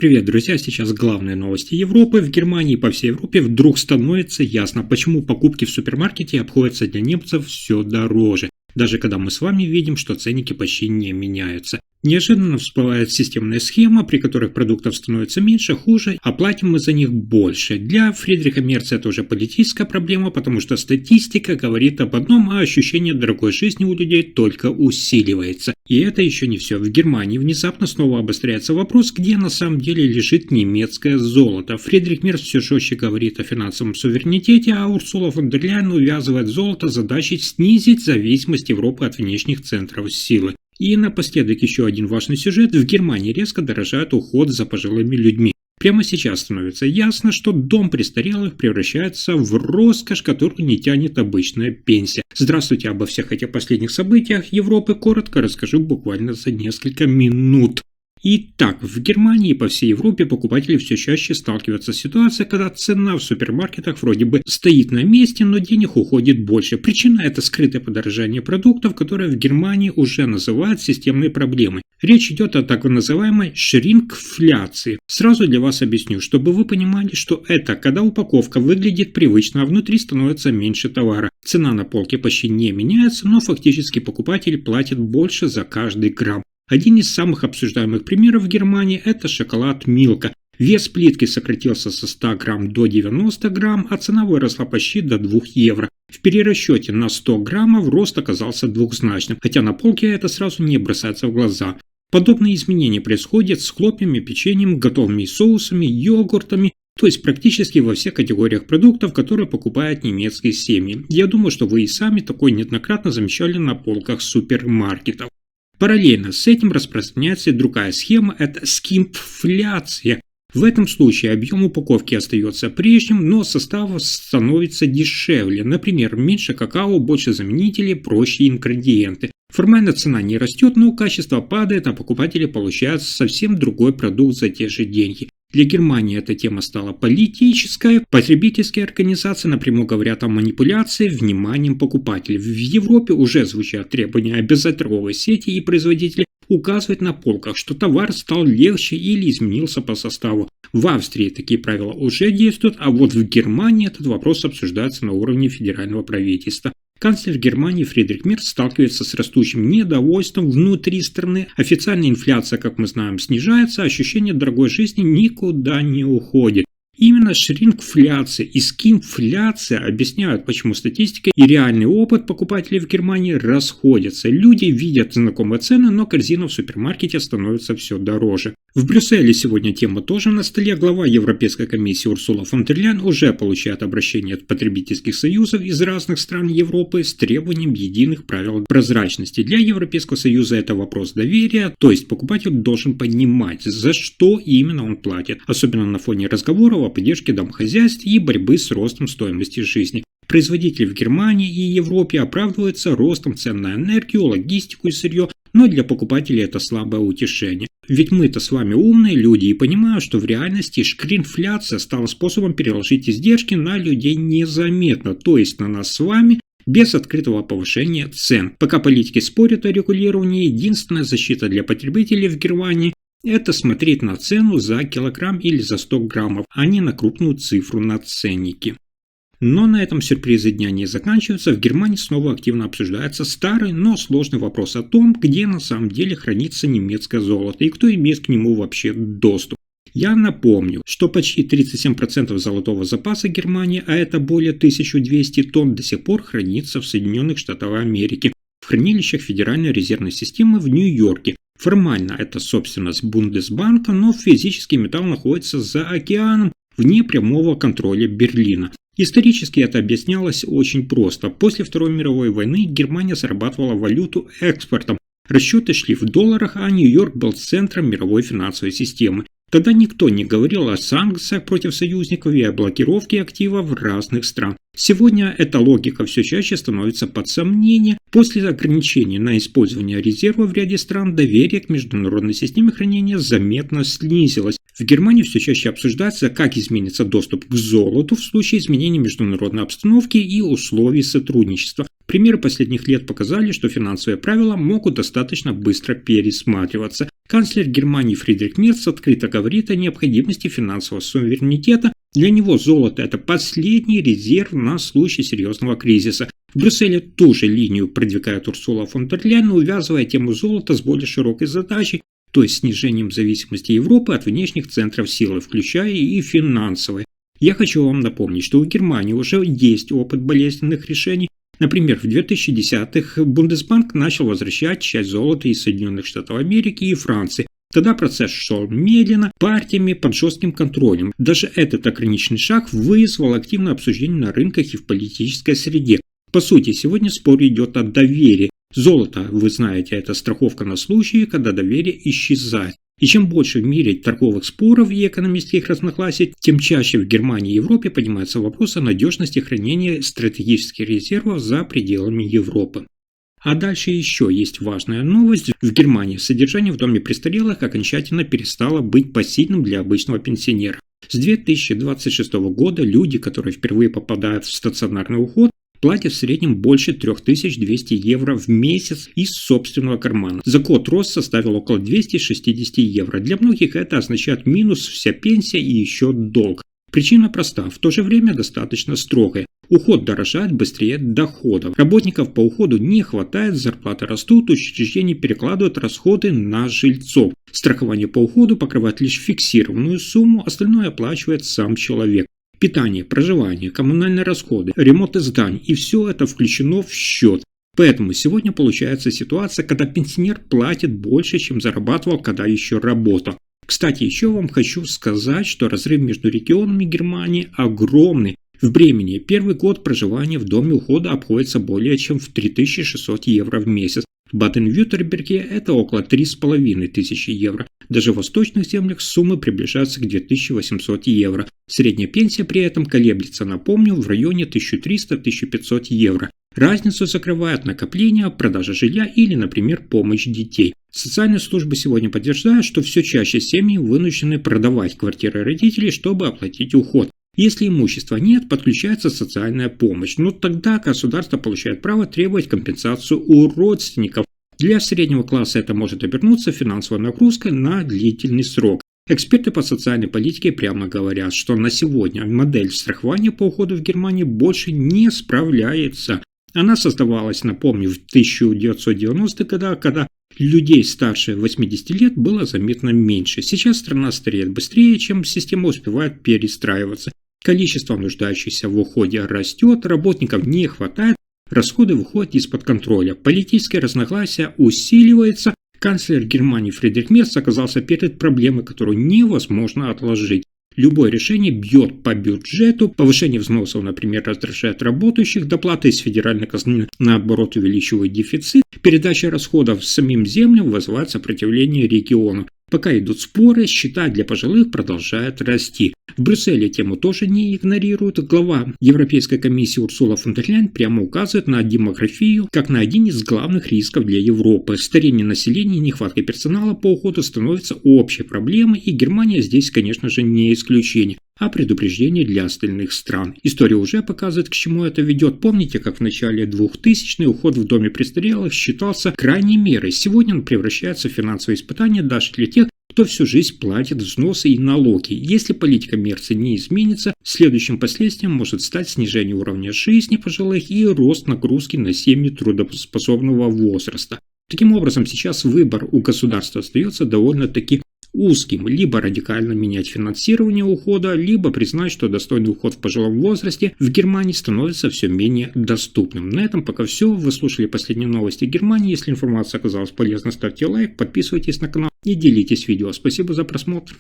Привет, друзья! Сейчас главные новости Европы. В Германии и по всей Европе вдруг становится ясно, почему покупки в супермаркете обходятся для немцев все дороже, даже когда мы с вами видим, что ценники почти не меняются. Неожиданно всплывает системная схема, при которой продуктов становится меньше, хуже, а платим мы за них больше. Для Фридриха Мерца это уже политическая проблема, потому что статистика говорит об одном, а ощущение дорогой жизни у людей только усиливается. И это еще не все. В Германии внезапно снова обостряется вопрос, где на самом деле лежит немецкое золото. Фридрих Мерц все жестче говорит о финансовом суверенитете, а Урсула фон дер Ляйен увязывает золото задачей снизить зависимость Европы от внешних центров силы. И напоследок еще один важный сюжет. В Германии резко дорожает уход за пожилыми людьми. Прямо сейчас становится ясно, что дом престарелых превращается в роскошь, которую не тянет обычная пенсия. Здравствуйте, обо всех этих последних событиях Европы коротко расскажу буквально за несколько минут. Итак, в Германии и по всей Европе покупатели все чаще сталкиваются с ситуацией, когда цена в супермаркетах вроде бы стоит на месте, но денег уходит больше. Причина – это скрытое подорожание продуктов, которое в Германии уже называют системной проблемой. Речь идет о так называемой шринкфляции. Сразу для вас объясню, чтобы вы понимали, что это когда упаковка выглядит привычно, а внутри становится меньше товара. Цена на полке почти не меняется, но фактически покупатель платит больше за каждый грамм. Один из самых обсуждаемых примеров в Германии – это шоколад Милка. Вес плитки сократился со 100 грамм до 90 грамм, а цена выросла почти до 2 евро. В перерасчете на 100 граммов рост оказался двухзначным, хотя на полке это сразу не бросается в глаза. Подобные изменения происходят с хлопьями, печеньем, готовыми соусами, йогуртами, то есть практически во всех категориях продуктов, которые покупают немецкие семьи. Я думаю, что вы и сами такое неоднократно замечали на полках супермаркетов. Параллельно с этим распространяется и другая схема – это скимфляция. В этом случае объем упаковки остается прежним, но состав становится дешевле. Например, меньше какао, больше заменителей, проще ингредиенты. Формально цена не растет, но качество падает, а покупатели получают совсем другой продукт за те же деньги. Для Германии эта тема стала политической. Потребительские организации напрямую говорят о манипуляции вниманием покупателей. В Европе уже звучат требования обязать торговые сети и производители указывать на полках, что товар стал легче или изменился по составу. В Австрии такие правила уже действуют, а вот в Германии этот вопрос обсуждается на уровне федерального правительства. Канцлер Германии Фридрих Мерц сталкивается с растущим недовольством внутри страны. Официальная инфляция, как мы знаем, снижается, а ощущение дорогой жизни никуда не уходит. Именно шринкфляция и скимфляция объясняют, почему статистика и реальный опыт покупателей в Германии расходятся. Люди видят знакомые цены, но корзина в супермаркете становится все дороже. В Брюсселе сегодня тема тоже на столе. Глава Европейской комиссии Урсула фон дер Ляйен уже получает обращения от потребительских союзов из разных стран Европы с требованием единых правил прозрачности. Для Европейского союза это вопрос доверия, то есть покупатель должен понимать, за что именно он платит, особенно на фоне разговоров о поддержке домохозяйств и борьбы с ростом стоимости жизни. Производители в Германии и Европе оправдываются ростом цен на энергию, логистику и сырье, но для покупателей это слабое утешение. Ведь мы-то с вами умные люди и понимаем, что в реальности шринкфляция стала способом переложить издержки на людей незаметно, то есть на нас с вами, без открытого повышения цен. Пока политики спорят о регулировании, единственная защита для потребителей в Германии – это смотреть на цену за килограмм или за 100 граммов, а не на крупную цифру на ценнике. Но на этом сюрпризы дня не заканчиваются. В Германии снова активно обсуждается старый, но сложный вопрос о том, где на самом деле хранится немецкое золото и кто имеет к нему вообще доступ. Я напомню, что почти 37% золотого запаса Германии, а это более 1200 тонн, до сих пор хранится в Соединенных Штатах Америки, в хранилищах Федеральной резервной системы в Нью-Йорке. Формально это собственность Бундесбанка, но физически металл находится за океаном, вне прямого контроля Берлина. Исторически это объяснялось очень просто. После Второй мировой войны Германия зарабатывала валюту экспортом. Расчеты шли в долларах, а Нью-Йорк был центром мировой финансовой системы. Тогда никто не говорил о санкциях против союзников и о блокировке активов разных стран. Сегодня эта логика все чаще становится под сомнение. После ограничений на использование резервов в ряде стран доверие к международной системе хранения заметно снизилось. В Германии все чаще обсуждается, как изменится доступ к золоту в случае изменения международной обстановки и условий сотрудничества. Примеры последних лет показали, что финансовые правила могут достаточно быстро пересматриваться. Канцлер Германии Фридрих Мерц открыто говорит о необходимости финансового суверенитета. Для него золото – это последний резерв на случай серьезного кризиса. В Брюсселе ту же линию продвигает Урсула фон дер Ляйен, увязывая тему золота с более широкой задачей, то есть снижением зависимости Европы от внешних центров силы, включая и финансовые. Я хочу вам напомнить, что у Германии уже есть опыт болезненных решений. Например, в 2010-х Бундесбанк начал возвращать часть золота из Соединенных Штатов Америки и Франции. Тогда процесс шел медленно, партиями под жестким контролем. Даже этот ограниченный шаг вызвал активное обсуждение на рынках и в политической среде. По сути, сегодня спор идет о доверии. Золото, вы знаете, это страховка на случай, когда доверие исчезает. И чем больше в мире торговых споров и экономических разногласий, тем чаще в Германии и Европе поднимается вопрос о надежности хранения стратегических резервов за пределами Европы. А дальше еще есть важная новость. В Германии содержание в доме престарелых окончательно перестало быть посильным для обычного пенсионера. С 2026 года люди, которые впервые попадают в стационарный уход, платят в среднем больше 3200 евро в месяц из собственного кармана. За год рост составил около 260 евро. Для многих это означает минус вся пенсия и еще долг. Причина проста, в то же время достаточно строгая. Уход дорожает быстрее доходов. Работников по уходу не хватает, зарплаты растут, учреждения перекладывают расходы на жильцов. Страхование по уходу покрывает лишь фиксированную сумму, остальное оплачивает сам человек. Питание, проживание, коммунальные расходы, ремонт зданий – и все это включено в счет. Поэтому сегодня получается ситуация, когда пенсионер платит больше, чем зарабатывал, когда еще работал. Кстати, еще вам хочу сказать, что разрыв между регионами Германии огромный. В Бремени первый год проживания в доме ухода обходится более чем в 3600 евро в месяц. В Баден-Вюртемберге это около 3500 евро. Даже в восточных землях суммы приближаются к 2800 евро. Средняя пенсия при этом колеблется, напомню, в районе 1300-1500 евро. Разницу закрывают накопления, продажа жилья или, например, помощь детей. Социальные службы сегодня подтверждают, что все чаще семьи вынуждены продавать квартиры родителей, чтобы оплатить уход. Если имущества нет, подключается социальная помощь, но тогда государство получает право требовать компенсацию у родственников. Для среднего класса это может обернуться финансовой нагрузкой на длительный срок. Эксперты по социальной политике прямо говорят, что на сегодня модель страхования по уходу в Германии больше не справляется. Она создавалась, напомню, в 1990-х годах, когда людей старше 80 лет было заметно меньше. Сейчас страна стареет быстрее, чем система успевает перестраиваться. Количество нуждающихся в уходе растет, работников не хватает, расходы выходят из-под контроля. Политическое разногласие усиливается. Канцлер Германии Фридрих Мерц оказался перед проблемой, которую невозможно отложить. Любое решение бьет по бюджету, повышение взносов, например, раздражает работающих, доплаты из федеральной казны, наоборот, увеличивают дефицит, передача расходов самим землям вызывает сопротивление региону. Пока идут споры, счета для пожилых продолжают расти. В Брюсселе тему тоже не игнорируют. Глава Европейской комиссии Урсула фон дер Ляйен прямо указывает на демографию как на один из главных рисков для Европы. Старение населения и нехватка персонала по уходу становятся общей проблемой, и Германия здесь, конечно же, не исключение, а предупреждение для остальных стран. История уже показывает, к чему это ведет. Помните, как в начале 2000-х уход в доме престарелых считался крайней мерой. Сегодня он превращается в финансовое испытание даже для тех, кто всю жизнь платит взносы и налоги. Если политика Мерца не изменится, следующим последствием может стать снижение уровня жизни пожилых и рост нагрузки на семьи трудоспособного возраста. Таким образом, сейчас выбор у государства остается довольно-таки узким: либо радикально менять финансирование ухода, либо признать, что достойный уход в пожилом возрасте в Германии становится все менее доступным. На этом пока все. Вы слушали последние новости Германии. Если информация оказалась полезной, ставьте лайк, подписывайтесь на канал и делитесь видео. Спасибо за просмотр.